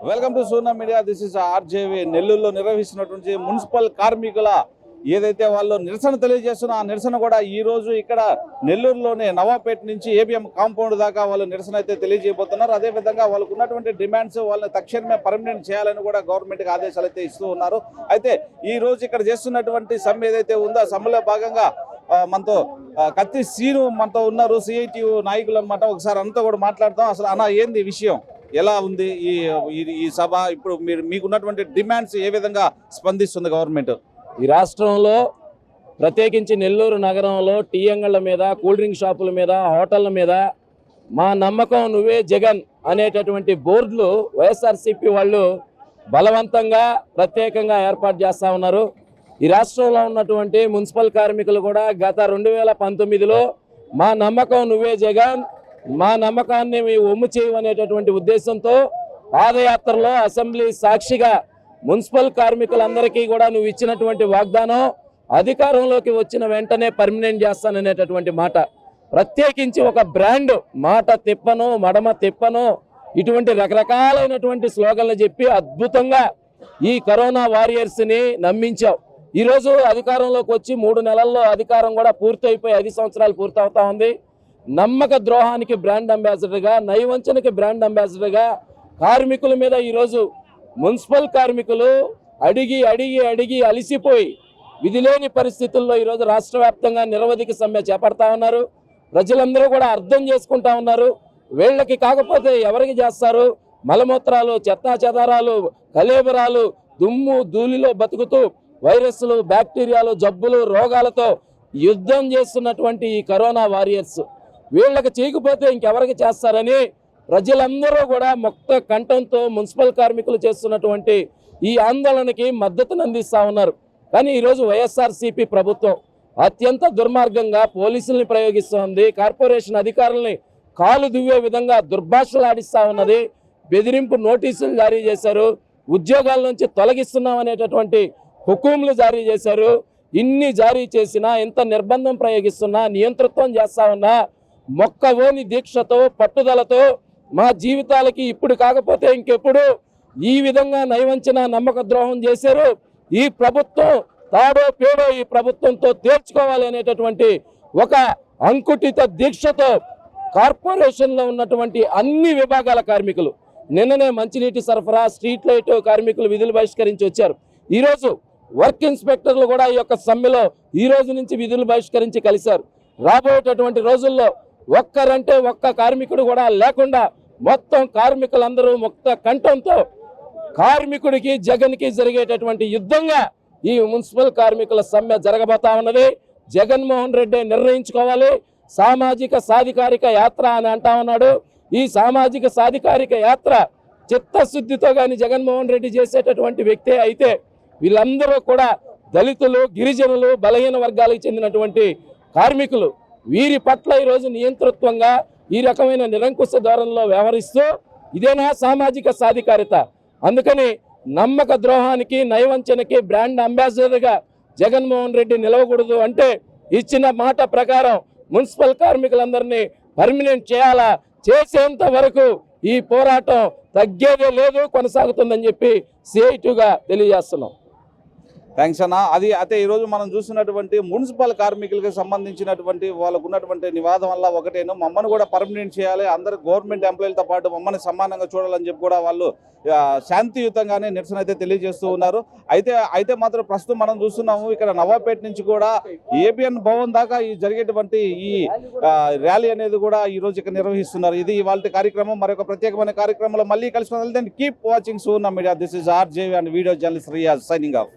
Welcome to Soona media. This is RJV. నెల్లూరులో నిర్వహిస్తున్నటువంటి municipal కార్మికుల ఏదైతే వాళ్ళు నిరసన తెలియజేస్తున్న ఆ నిరసన కూడా ఈ రోజు ఇక్కడ నెల్లూరులోనే నవాపేట నుంచి ఏబిఎం కాంపౌండ్ దాకా వాళ్ళు నిరసన అయితే తెలియజేయబోతున్నారు. అదేవిధంగా వాళ్ళకు ఉన్నటువంటి డిమాండ్స్ వాళ్ళని తక్షణమే పర్మనెంట్ చేయాలని కూడా గవర్నమెంట్కి ఆదేశాలు అయితే ఇస్తూ ఉన్నారు. అయితే ఈ రోజు ఇక్కడ చేస్తున్నటువంటి సమ్మె ఏదైతే ఉందో ఆ సమ్మెలో భాగంగా మనతో కత్తి సీను మనతో ఉన్నారు, సిఐటియు నాయకులు అన్నమాట. ఒకసారి అంతా కూడా మాట్లాడతాం. అసలు అన్న ఏంది విషయం, ఎలా ఉంది ఈ సభ, ఇప్పుడు మీకున్నటువంటి డిమాండ్స్ ఏ విధంగా స్పందిస్తుంది గవర్నమెంట్? ఈ రాష్ట్రంలో ప్రత్యేకించి నెల్లూరు నగరంలో టీ అంగళ్ళ మీద, కూల్ డ్రింక్ షాపుల మీద, హోటళ్ల మీద మా నమ్మకం నువ్వే జగన్ అనేటటువంటి బోర్డులు వైఎస్ఆర్సీపీ వాళ్ళు బలవంతంగా ప్రత్యేకంగా ఏర్పాటు చేస్తూ ఉన్నారు. ఈ రాష్ట్రంలో ఉన్నటువంటి మున్సిపల్ కార్మికులు కూడా గత 2019లో మా నమ్మకం నువ్వే జగన్, మా నమ్మకాన్ని ఒమ్ము చేయమనేటటువంటి ఉద్దేశంతో పాదయాత్రలో అసెంబ్లీ సాక్షిగా మున్సిపల్ కార్మికులందరికీ కూడా నువ్వు ఇచ్చినటువంటి వాగ్దానం అధికారంలోకి వచ్చిన వెంటనే పర్మనెంట్ చేస్తాననేటటువంటి మాట, ప్రత్యేకించి ఒక బ్రాండ్ మాట తిప్పను, మడమ తిప్పను, ఇటువంటి రకరకాలైనటువంటి స్లోగన్లు చెప్పి అద్భుతంగా ఈ కరోనా వారియర్స్ని నమ్మించావు. ఈరోజు అధికారంలోకి వచ్చి 3 నెలల్లో అధికారం కూడా పూర్తయిపోయి 5 సంవత్సరాలు పూర్తవుతా ఉంది. నమ్మక ద్రోహానికి బ్రాండ్ అంబాసిడర్గా, నయవంచనకి బ్రాండ్ అంబాసిడర్గా కార్మికుల మీద ఈరోజు మున్సిపల్ కార్మికులు అడిగి అడిగి అడిగి అలిసిపోయి విధిలేని పరిస్థితుల్లో ఈరోజు రాష్ట్ర వ్యాప్తంగా నిరవధిక సమ్మె చేపడతా ఉన్నారు. ప్రజలందరూ కూడా అర్థం చేసుకుంటా ఉన్నారు. వీళ్ళకి కాకపోతే ఎవరికి చేస్తారు? మలమూత్రాలు, చెత్తా చెదారాలు, కలేబరాలు, దుమ్ము ధూళిలో బతుకుతూ వైరస్లు, బ్యాక్టీరియాలు, జబ్బులు, రోగాలతో యుద్ధం చేస్తున్నటువంటి ఈ కరోనా వారియర్స్ వీళ్ళకి చేయకపోతే ఇంకెవరికి చేస్తారని ప్రజలందరూ కూడా ముక్త కంఠంతో మున్సిపల్ కార్మికులు చేస్తున్నటువంటి ఈ ఆందోళనకి మద్దతును అందిస్తూ ఉన్నారు. కానీ ఈరోజు వైఎస్ఆర్సీపీ ప్రభుత్వం అత్యంత దుర్మార్గంగా పోలీసుల్ని ప్రయోగిస్తోంది. కార్పొరేషన్ అధికారుల్ని కాలు దువ్వే విధంగా దుర్భాషలు ఆడిస్తూ ఉన్నది. బెదిరింపు నోటీసులు జారీ చేశారు. ఉద్యోగాల నుంచి తొలగిస్తున్నాం అనేటటువంటి హుకుములు జారీ చేశారు. ఇన్ని జారీ చేసినా, ఎంత నిర్బంధం ప్రయోగిస్తున్నా, నియంతృత్వం చేస్తా ఉన్నా మొక్కవోని దీక్షతో, పట్టుదలతో మా జీవితాలకి ఇప్పుడు కాకపోతే ఇంకెప్పుడు ఈ విధంగా నయవంచన, నమ్మక ద్రోహం చేశారు. ఈ ప్రభుత్వం తాడో పేడో ఈ ప్రభుత్వంతో తేల్చుకోవాలి అనేటటువంటి ఒక అంకుటిత దీక్షతో కార్పొరేషన్లో ఉన్నటువంటి అన్ని విభాగాల కార్మికులు నిన్ననే మంచినీటి సరఫరా, స్ట్రీట్ లైట్ కార్మికులు విధులు బహిష్కరించి వచ్చారు. ఈరోజు వర్క్ ఇన్స్పెక్టర్లు కూడా ఈ యొక్క సమ్మెలో ఈ రోజు నుంచి విధులు బహిష్కరించి కలిశారు. రాబోయేటటువంటి రోజుల్లో ఒక్కరంటే ఒక్క కార్మికుడు కూడా లేకుండా మొత్తం కార్మికులందరూ ముక్త కంఠంతో కార్మికుడికి, జగన్కి జరిగేటటువంటి యుద్ధంగా ఈ మున్సిపల్ కార్మికుల సమ్మె జరగబోతా ఉన్నది. జగన్మోహన్ రెడ్డి నిర్ణయించుకోవాలి. సామాజిక సాధికారిక యాత్ర అని అంటా ఉన్నాడు. ఈ సామాజిక సాధికారిక యాత్ర చిత్తశుద్ధితో కానీ జగన్మోహన్ రెడ్డి చేసేటటువంటి వ్యక్తే అయితే వీళ్ళందరూ కూడా దళితులు, గిరిజనులు, బలహీన వర్గాలకు చెందినటువంటి కార్మికులు వీరి పట్ల ఈరోజు నియంతృత్వంగా ఈ రకమైన నిరంకుశ ధోరణిలో వ్యవహరిస్తూ ఇదేనా సామాజిక సాధికారిత? అందుకని నమ్మక ద్రోహానికి, నయవంచనకి బ్రాండ్ అంబాసిడర్గా జగన్మోహన్ రెడ్డి నిలవకూడదు. అంటే ఇచ్చిన మాట ప్రకారం మున్సిపల్ కార్మికులందరినీ పర్మనెంట్ చేయాలా, చేసేంత వరకు ఈ పోరాటం తగ్గేదే లేదు, కొనసాగుతుందని చెప్పి సిఐటిగా తెలియజేస్తున్నాం. థ్యాంక్స్ అన్న. అది అయితే ఈరోజు మనం చూసినటువంటి మున్సిపల్ కార్మికులకు సంబంధించినటువంటి వాళ్ళకు ఉన్నటువంటి నివాదం వల్ల ఒకటేను, మమ్మల్ని కూడా పర్మనెంట్ చేయాలి, అందరు గవర్నమెంట్ ఎంప్లాయీలతో పాటు మమ్మల్ని సమానంగా చూడాలని చెప్పి కూడా వాళ్ళు శాంతియుతంగానే నిరసన అయితే తెలియజేస్తూ ఉన్నారు. అయితే మాత్రం ప్రస్తుతం మనం చూస్తున్నాము ఇక్కడ నవాపేట నుంచి కూడా ఏబిఎన్ భవన్ దాకా ఈ జరిగేటువంటి ఈ ర్యాలీ అనేది కూడా ఈ రోజు ఇక్కడ నిర్వహిస్తున్నారు. ఇది ఇవాళ కార్యక్రమం. మరొక ప్రత్యేకమైన కార్యక్రమంలో మళ్ళీ కలుసుకుని keep watching Soona media. This is RJV and video journalist Riyaz signing of.